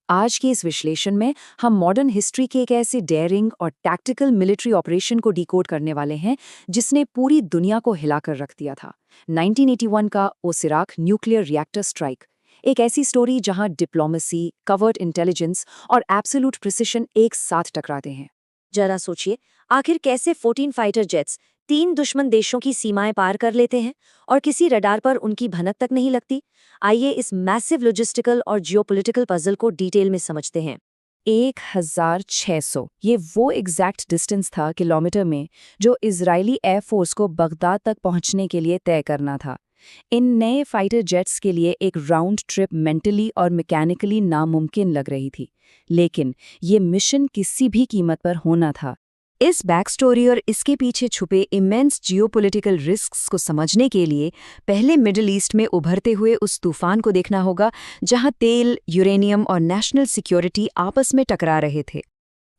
आज के इस विश्लेषण में हम मॉडर्न हिस्ट्री के एक ऐसे डेयरिंग और टैक्टिकल मिलिट्री ऑपरेशन को डिकोड करने वाले हैं जिसने पूरी दुनिया को हिलाकर रख दिया था। 1981 का ओसिराक न्यूक्लियर रिएक्टर स्ट्राइक, एक ऐसी स्टोरी जहां डिप्लोमेसी, कवर्ड इंटेलिजेंस और एब्सोल्यूट प्रिसिशन एक साथ टकराते हैं। जरा सोचिए, आखिर कैसे 14 फाइटर जेट्स 3 दुश्मन देशों की सीमाएं पार कर लेते हैं और किसी रडार पर उनकी भनक तक नहीं लगती। आइए इस मैसिव लॉजिस्टिकल और जियोपॉलिटिकल पजल को डिटेल में समझते हैं। 1600 ये वो एग्जैक्ट डिस्टेंस था किलोमीटर में जो इजरायली एयरफोर्स को बगदाद तक पहुंचने के लिए तय करना था। इन नए फाइटर जेट्स के लिए एक राउंड ट्रिप मेंटली और मैकेनिकली नामुमकिन लग रही थी, लेकिन ये मिशन किसी भी कीमत पर होना था। इस बैक स्टोरी और इसके पीछे छुपे इमेंस जियोपॉलिटिकल रिस्क्स को समझने के लिए पहले मिडिल ईस्ट में उभरते हुए उस तूफान को देखना होगा जहां तेल, यूरेनियम और नेशनल सिक्योरिटी आपस में टकरा रहे थे।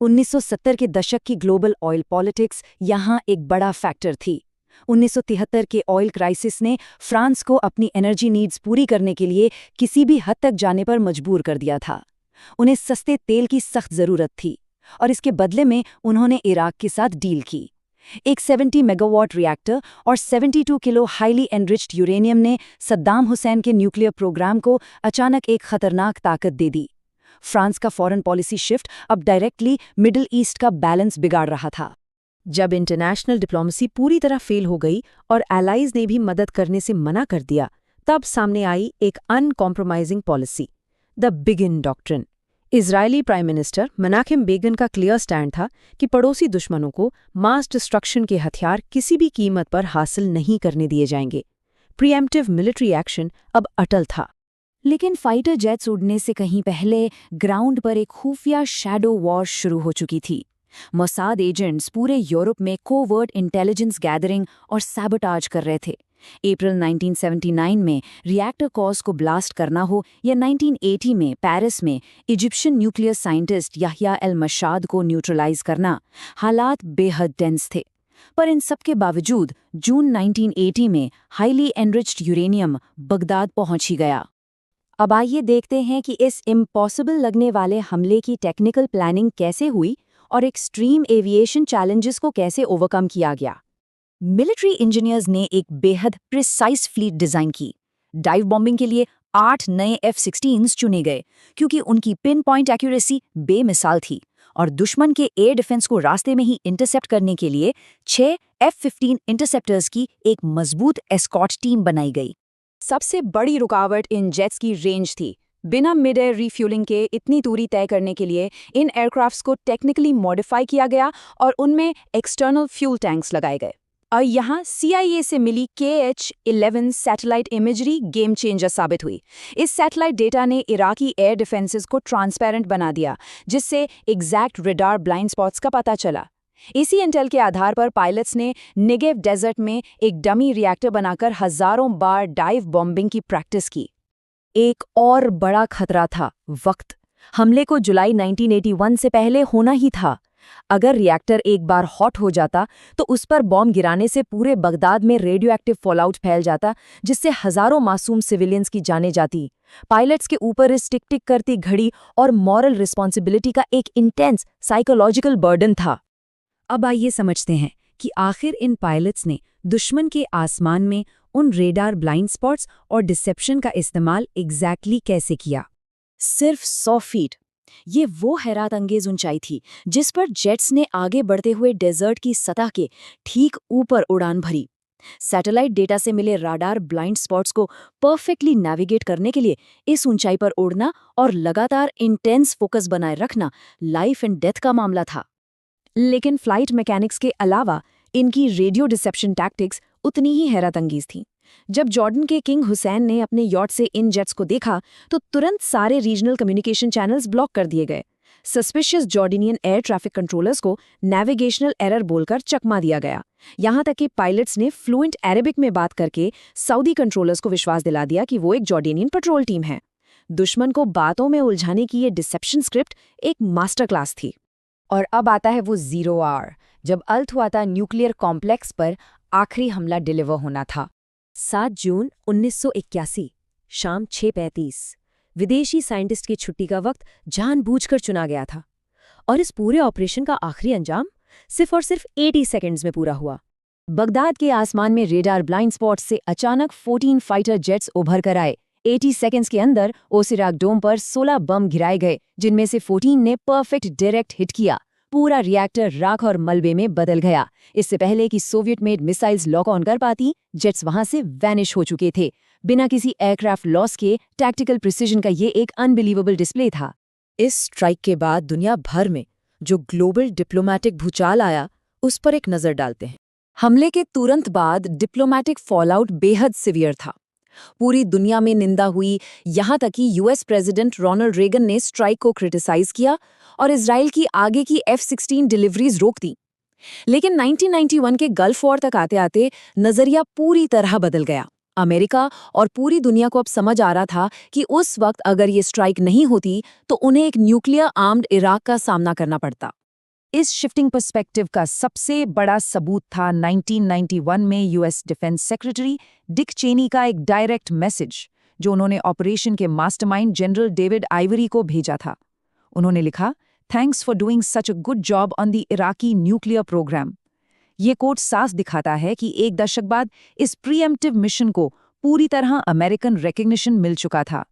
1970 के दशक की ग्लोबल ऑयल पॉलिटिक्स यहां एक बड़ा फैक्टर थी। 1973 के ऑयल क्राइसिस ने फ्रांस को अपनी एनर्जी नीड्स पूरी करने के लिए किसी भी हद तक जाने पर मजबूर कर दिया था। उन्हें सस्ते तेल की सख्त जरूरत थी और इसके बदले में उन्होंने इराक के साथ डील की। एक 70 मेगावाट रिएक्टर और 72 किलो हाईली एनरिच्ड यूरेनियम ने सद्दाम हुसैन के न्यूक्लियर प्रोग्राम को अचानक एक खतरनाक ताकत दे दी। फ्रांस का फॉरेन पॉलिसी शिफ्ट अब डायरेक्टली मिडिल ईस्ट का बैलेंस बिगाड़ रहा था। जब इंटरनेशनल डिप्लोमेसी पूरी तरह फेल हो गई और एलाइज ने भी मदद करने से मना कर दिया, तब सामने आई एक uncompromising policy, the begin doctrine. Israeli prime minister Menachem बेगन का क्लियर स्टैंड था कि पड़ोसी दुश्मनों को मास डिस्ट्रक्शन के हथियार किसी भी कीमत पर हासिल नहीं करने दिए जाएंगे। प्रीएम्प्टिव मिलिट्री एक्शन अब अटल था। लेकिन फाइटर जेट्स उड़ने से कहीं पहले ग्राउंड पर एक खुफिया शैडो वॉर शुरू हो चुकी थी। मोसाद एजेंट्स पूरे यूरोप में कोवर्ट इंटेलिजेंस गैदरिंग और सैबोटाज कर रहे थे। अप्रैल 1979 में रिएक्टर कॉज को ब्लास्ट करना हो या 1980 में पेरिस में इजिप्शियन न्यूक्लियर साइंटिस्ट याह्या अल मशाद को न्यूट्रलाइज करना, हालात बेहद टेंस थे। पर इन सब के बावजूद जून 1980 में हाईली एनरिच्ड यूरेनियम बगदाद पहुंच ही गया। अब आइए देखते हैं कि इस इम्पॉसिबल लगने वाले हमले की टेक्निकल प्लानिंग कैसे हुई और एक्सट्रीम एविएशन चैलेंजेस को कैसे ओवरकम किया गया। मिलिट्री इंजीनियर्स ने एक बेहद प्रिसाइज फ्लीट डिजाइन की। डाइव बॉम्बिंग के लिए 8 नए F-16s चुने गए क्योंकि उनकी पिन पॉइंट एक्यूरेसी बेमिसाल थी, और दुश्मन के एयर डिफेंस को रास्ते में ही इंटरसेप्ट करने के लिए 6 F-15 इंटरसेप्टर्स की एक मजबूत एस्कॉर्ट टीम बनाई गई। सबसे बड़ी रुकावट इन जेट्स की रेंज थी। बिना मिड एयर रिफ्यूलिंग के इतनी दूरी तय करने के लिए इन एयरक्राफ्ट्स को टेक्निकली मॉडिफाई किया गया और उनमें एक्सटर्नल फ्यूल टैंक्स लगाए गए। और यहाँ CIA से मिली KH-11 satellite imagery game changer साबित हुई। इस सैटेलाइट डेटा ने इराकी एयर डिफेंसेस को ट्रांसपेरेंट बना दिया, जिससे एग्जैक्ट रडार ब्लाइंड स्पॉट्स का पता चला। इसी इंटेल के आधार पर पायलट्स ने नेगेव डेजर्ट में एक डमी रिएक्टर बनाकर हजारों बार डाइव बॉम्बिंग की प्रैक्टिस की। एक और बड़ा खतरा था वक्त। हमले को जुलाई 1981 से पहले होना ही था। अगर रिएक्टर एक बार हॉट हो जाता तो उस पर बॉम्ब गिराने से पूरे बगदाद में रेडियो एक्टिव फॉलआउट फैल जाता, जिससे हजारों मासूम सिविलियंस की जानें जाती। पायलट्स के ऊपर इस टिक टिक करती घड़ी और मॉरल रिस्पॉन्सिबिलिटी का एक इंटेंस साइकोलॉजिकल बर्डन था। अब आइए समझते हैं कि आखिर इन पायलट्स ने दुश्मन के आसमान में उन रेडार ब्लाइंड स्पॉट्स और डिसेप्शन का इस्तेमाल एग्जैक्टली कैसे किया। सिर्फ 100 फीट, ये वो हैरत अंगेज ऊंचाई थी जिस पर जेट्स ने आगे बढ़ते हुए डेजर्ट की सतह के ठीक ऊपर उड़ान भरी। सैटेलाइट डेटा से मिले राडार ब्लाइंड स्पॉट्स को परफेक्टली नेविगेट करने के लिए इस ऊंचाई पर उड़ना और लगातार इंटेंस फोकस बनाए रखना लाइफ एंड डेथ का मामला था। लेकिन फ्लाइट मैकेनिक्स के अलावा इनकी रेडियो डिसेप्शन टैक्टिक्स उतनी ही हैरत अंगेज थी। जब जॉर्डन के किंग हुसैन ने अपने यॉट से इन जेट्स को देखा तो तुरंत सारे रीजनल कम्युनिकेशन चैनल्स ब्लॉक कर दिए गए। सस्पिशियस जॉर्डनियन एयर ट्रैफिक कंट्रोलर्स को नेविगेशनल एरर बोलकर चकमा दिया गया। यहां तक कि पायलट्स ने फ्लुएंट अरेबिक में बात करके सऊदी कंट्रोलर्स को विश्वास दिला दिया कि वो एक जॉर्डेनियन पेट्रोल टीम है। दुश्मन को बातों में उलझाने की ये डिसेप्शन स्क्रिप्ट एक मास्टर क्लास थी। और अब आता है वो 0 आवर, जब अल-थुआता न्यूक्लियर कॉम्प्लेक्स पर आखिरी हमला डिलीवर होना था। 7 जून 1981, शाम 6:35। विदेशी साइंटिस्ट की छुट्टी का वक्त जानबूझकर चुना गया था। और इस पूरे ऑपरेशन का आखिरी अंजाम सिर्फ और सिर्फ 80 सेकंड्स में पूरा हुआ। बगदाद के आसमान में रेडार ब्लाइंड स्पॉट से अचानक 14 फाइटर जेट्स उभर कर आए। 80 सेकंड्स के अंदर ओसिराक डोम पर 16 बम गिराए गए, जिनमें से 14 ने परफेक्ट डायरेक्ट हिट किया। पूरा रिएक्टर राख और मलबे में बदल गया। इससे पहले कि Soviet made missiles lock on कर पाती, जेट्स वहां से वैनिश हो चुके थे। बिना किसी एयरक्राफ्ट लॉस के टैक्टिकल प्रिसिजन का ये एक अनबिलीवेबल डिस्प्ले था। इस स्ट्राइक के बाद दुनिया भर में जो ग्लोबल डिप्लोमैटिक भूचाल आया, उस पर एक नज़र डालते हैं। हमले के तुरंत बाद डिप्लोमैटिक फॉलआउट बेहद सीवियर था। पूरी दुनिया में निंदा हुई, यहाँ तक कि यूएस प्रेसिडेंट रोनाल्ड रेगन ने स्ट्राइक को क्रिटिसाइज किया और इजराइल की आगे की F-16 डिलीवरीज रोक दी। लेकिन 1991 के गल्फ वॉर तक आते आते नजरिया पूरी तरह बदल गया। अमेरिका और पूरी दुनिया को अब समझ आ रहा था कि उस वक्त अगर ये स्ट्राइक नहीं होती तो उन्हें एक न्यूक्लियर आर्म्ड इराक का सामना करना पड़ता। इस शिफ्टिंग पर्सपेक्टिव का सबसे बड़ा सबूत था 1991 में US defence secretary Dick Cheney का एक डायरेक्ट मैसेज, जो उन्होंने ऑपरेशन के मास्टरमाइंड जनरल डेविड आइवरी को भेजा था। उन्होंने लिखा, thanks for doing such a good job on the Iraqi nuclear programme. ये कोट साफ दिखाता है कि एक दशक बाद इस प्रीएम्प्टिव मिशन को पूरी तरह अमेरिकन रिकॉग्निशन मिल चुका था।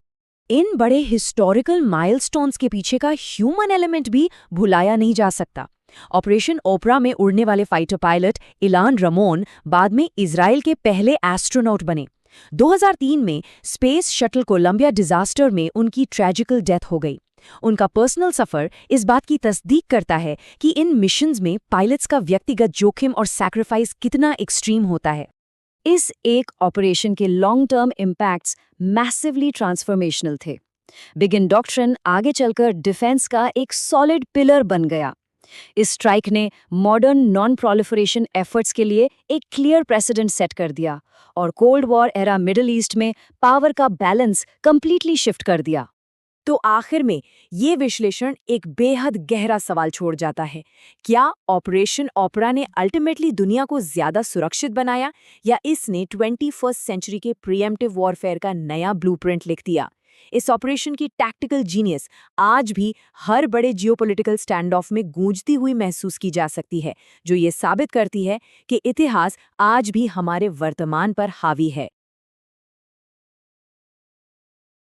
इन बड़े हिस्टोरिकल माइलस्टोन्स के पीछे का ह्यूमन एलिमेंट भी भुलाया नहीं जा सकता। ऑपरेशन ओपरा में उड़ने वाले फाइटर पायलट इलान रमोन बाद में इजराइल के पहले एस्ट्रोनॉट बने। 2003 में स्पेस शटल कोलंबिया डिजास्टर में उनकी ट्रेजिकल डेथ हो गई। उनका पर्सनल सफर इस बात की तस्दीक करता है कि इन मिशंस में पायलट्स का व्यक्तिगत जोखिम और सैक्रिफाइस कितना एक्सट्रीम होता है। इस एक ऑपरेशन के long term impacts massively transformational थे। बिगिन डॉक्ट्रिन आगे चलकर डिफेंस का एक सॉलिड पिलर बन गया। इस स्ट्राइक ने मॉडर्न नॉन प्रोलिफरेशन एफर्ट्स के लिए एक क्लियर प्रेसिडेंट सेट कर दिया और cold war era middle east में पावर का बैलेंस कंप्लीटली शिफ्ट कर दिया। तो आखिर में ये विश्लेषण एक बेहद गहरा सवाल छोड़ जाता है, क्या ऑपरेशन ओपरा ने अल्टीमेटली दुनिया को ज्यादा सुरक्षित बनाया या इसने 21st सेंचुरी के प्रीएम्प्टिव वॉरफेयर का नया ब्लूप्रिंट लिख दिया? इस ऑपरेशन की टैक्टिकल जीनियस आज भी हर बड़े जियोपॉलिटिकल स्टैंड ऑफ में गूंजती हुई महसूस की जा सकती है, जो ये साबित करती है कि इतिहास आज भी हमारे वर्तमान पर हावी है।